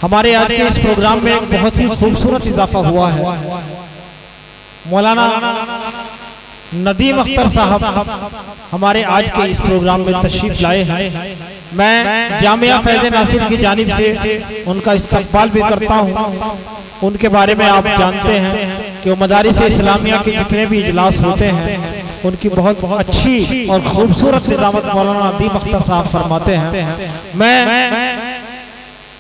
ہمارے آج کے اس پروگرام میں ایک بہت ہی خوبصورت اضافہ ہوا ہے۔ مولانا ندیم اختر صاحب ہمارے آج کے اس پروگرام میں تشریف لائے ہیں۔ میں جامعہ فیض ناصر کی جانب سے ان کا استقبال بھی کرتا ہوں۔ ان کے بارے میں آپ جانتے ہیں کہ وہ مدارس اسلامیہ کے جتنے بھی اجلاس ہوتے ہیں ان کی بہت اچھی اور خوبصورت نظامت مولانا ندیم اختر صاحب فرماتے ہیں۔ میں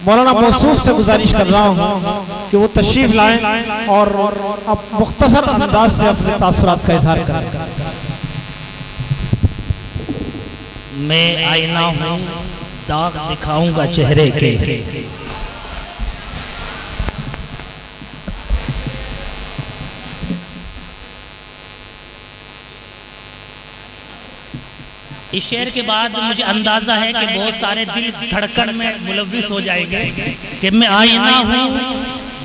مولانا موصوف سے گزارش کر رہا ہوں کہ وہ تشریف لائیں اور اب مختصر انداز سے اپنے تاثرات کا اظہار کریں۔ میں آئینہ ہوں، داغ دکھاؤں گا چہرے کے، اس شعر کے بعد مجھے اندازہ ہے کہ بہت سارے دل دھڑکن میں ملوث ہو جائیں گے کہ میں آئینہ ہوں،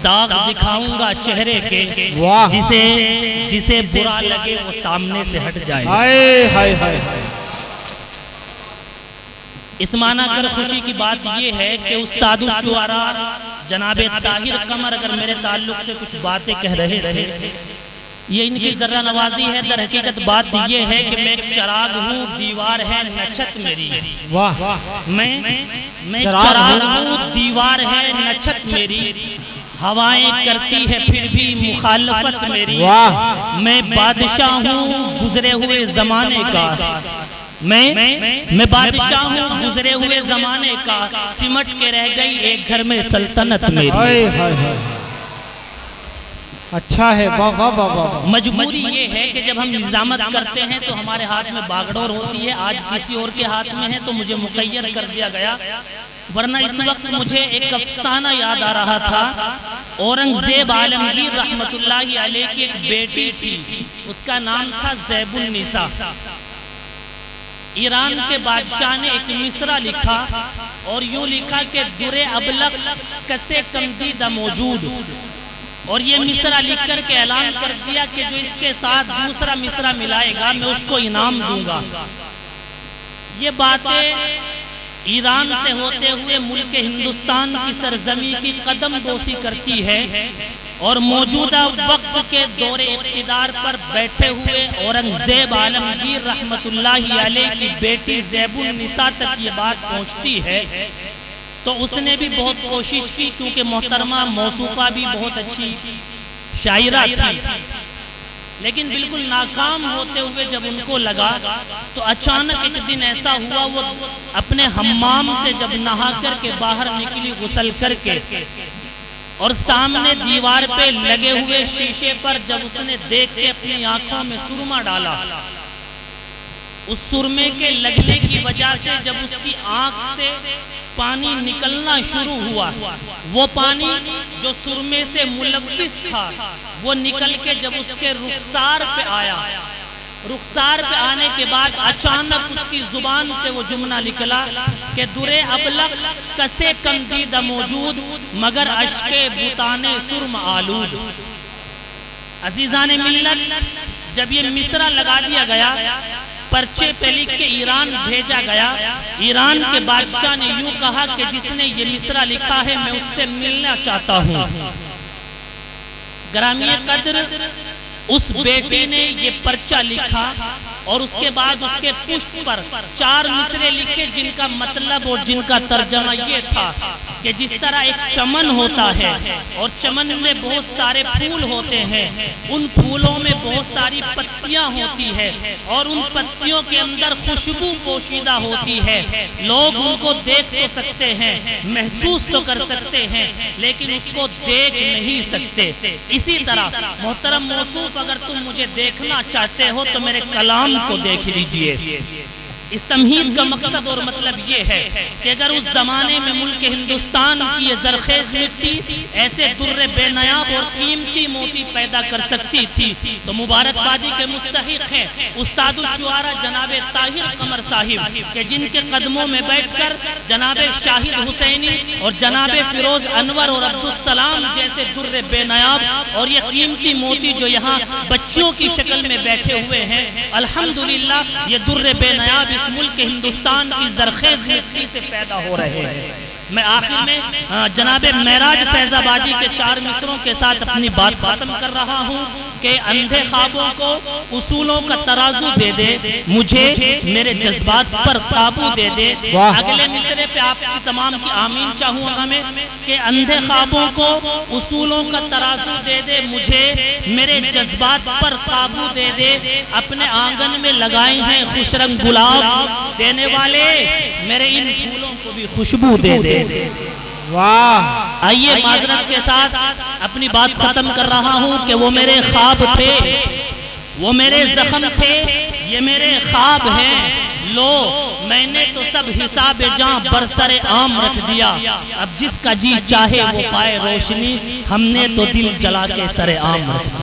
داغ دکھاؤں گا چہرے کے، جسے برا لگے وہ سامنے سے ہٹ جائے۔ اس معنی کر خوشی کی بات یہ ہے کہ استاد الشعراء جناب طاہر قمر اگر میرے تعلق سے کچھ باتیں کہہ رہے تھے، یہ ان کی ذرہ نوازی ہے۔ در حقیقت بات یہ ہے کہ میں ایک چراغ ہوں، دیوار ہے نچھت میری۔ میں چراغ ہوں، دیوار ہے نچھت میری، ہوائیں کرتی ہے پھر بھی مخالفت میری۔ میں بادشاہ ہوں گزرے ہوئے زمانے کا، میں بادشاہ ہوں گزرے ہوئے زمانے کا، سمٹ کے رہ گئی ایک گھر میں سلطنت میری۔ اچھا ہے، مجبوری یہ ہے کہ جب ہم نظامت کرتے ہیں تو ہمارے ہاتھ میں باگڈور ہوتی ہے، آج کسی اور کے ہاتھ میں ہے تو مجھے مقید کر دیا گیا، ورنہ اس وقت مجھے ایک افسانہ یاد آ رہا تھا۔ اورنگزیب عالمگیر رحمت اللہ علیہ کی ایک بیٹی تھی، اس کا نام تھا زیب النساء۔ ایران کے بادشاہ نے ایک مصرع لکھا اور یوں لکھا کہ در ابلق کسے کمدیدہ موجود، اور یہ مصرع لکھ کر کے اعلان کر دیا کہ جو اس کے ساتھ دوسرا مصرع ملائے گا میں اس کو انعام دوں گا۔ یہ باتیں ایران سے ہوتے ہوئے ملک ہندوستان کی سرزمین کی قدم بوسی کرتی ہے، اور موجودہ وقت کے دور اقتدار پر بیٹھے ہوئے اورنگزیب عالمگیر رحمت اللہ علیہ کی بیٹی زیب النساء تک یہ بات پہنچتی ہے۔ تو اس نے بھی بہت کوشش کی، کیونکہ محترمہ موصوفہ بھی بہت اچھی شاعرہ تھی، لیکن بالکل ناکام ہوتے ہوئے جب ان کو لگا تو اچانک ایک دن ایسا ہوا، وہ اپنے حمام سے جب نہا کر کے باہر نکلی غسل کر کے، اور سامنے دیوار پہ لگے ہوئے شیشے پر جب اس نے دیکھ کے اپنی آنکھوں میں سرما ڈالا، اس سرمے کے لگنے کی وجہ سے جب اس کی آنکھ سے پانی نکلنا شروع ہوا، وہ پانی جو سرمے سے ملوث تھا وہ نکل کے جب اس کے رخسار پہ آیا، رخسار پہ آنے کے بعد اچانک اس کی زبان سے وہ جملہ نکلا کہ در ابلق کسے کمدیدہ موجود مگر اشک بتان سرم آلود۔ عزیزان ملت، جب یہ مصرع لگا دیا گیا، پرچے پہ لکھ کے ایران بھیجا گیا، ایران کے بادشاہ نے یوں کہا کہ جس نے یہ مصرع لکھا ہے میں اس سے ملنا چاہتا ہوں۔ گرامی قدر اس بیٹی نے یہ پرچہ لکھا، اور اس کے بعد اس کے پشت پر 4 مصرے لکھے جن کا مطلب اور جن کا ترجمہ یہ تھا کہ جس طرح ایک چمن ہوتا ہے اور چمن میں بہت سارے پھول ہوتے ہیں، ان پھولوں میں بہت ساری پتیاں ہوتی ہے اور ان پتیوں کے اندر خوشبو پوشیدہ ہوتی ہے، لوگ ان کو دیکھ تو سکتے ہیں، محسوس تو کر سکتے ہیں، لیکن اس کو دیکھ نہیں سکتے۔ اسی طرح محترم موصوف، اگر تم مجھے دیکھنا چاہتے ہو تو میرے کلام کو دیکھ لیجئے۔ اس تمہید کا مقصد اور مطلب یہ ہے کہ اگر اس زمانے میں ملک ہندوستان کی یہ زرخیز مٹی ایسے در بے نیاب اور قیمتی موتی پیدا کر سکتی تھی تو مبارکبادی کے مستحق ہیں استاد الشعراء جناب طاہر قمر صاحب کہ جن کے قدموں میں بیٹھ کر جناب شاہد حسینی اور جناب فیروز انور اور عبدالسلام جیسے در بے نیاب اور یہ قیمتی موتی جو یہاں بچوں کی شکل میں بیٹھے ہوئے ہیں، الحمدللہ یہ در بے نیاب ملک ہندوستان کی زرخیز مٹی سے پیدا ہو رہے ہیں۔ میں آخر میں جناب معراج فیض آبادی کے 4 مصروں کے ساتھ اپنی بات ختم کر رہا ہوں کہ اندھے خوابوں کو اصولوں کا ترازو دے دے، مجھے میرے جذبات پر قابو دے دے۔ اگلے مصرے پہ آپ کی تمام کی آمین چاہوں گا میں کہ اندھے خوابوں کو اصولوں کا ترازو دے دے، مجھے میرے جذبات پر قابو دے دے۔ اپنے آنگن میں لگائے ہیں خوش رنگ گلاب، دینے والے میرے ان پھولوں کو بھی خوشبو دے دے۔ واہ! آئیے معذرت کے ساتھ اپنی بات ختم کر رہا ہوں کہ وہ میرے خواب تھے، وہ میرے زخم تھے، یہ میرے خواب ہیں۔ لو میں نے تو سب حساب جاں برسر عام رکھ دیا، اب جس کا جی چاہے وہ پائے روشنی، ہم نے تو دل جلا کے سر عام رکھ دیا۔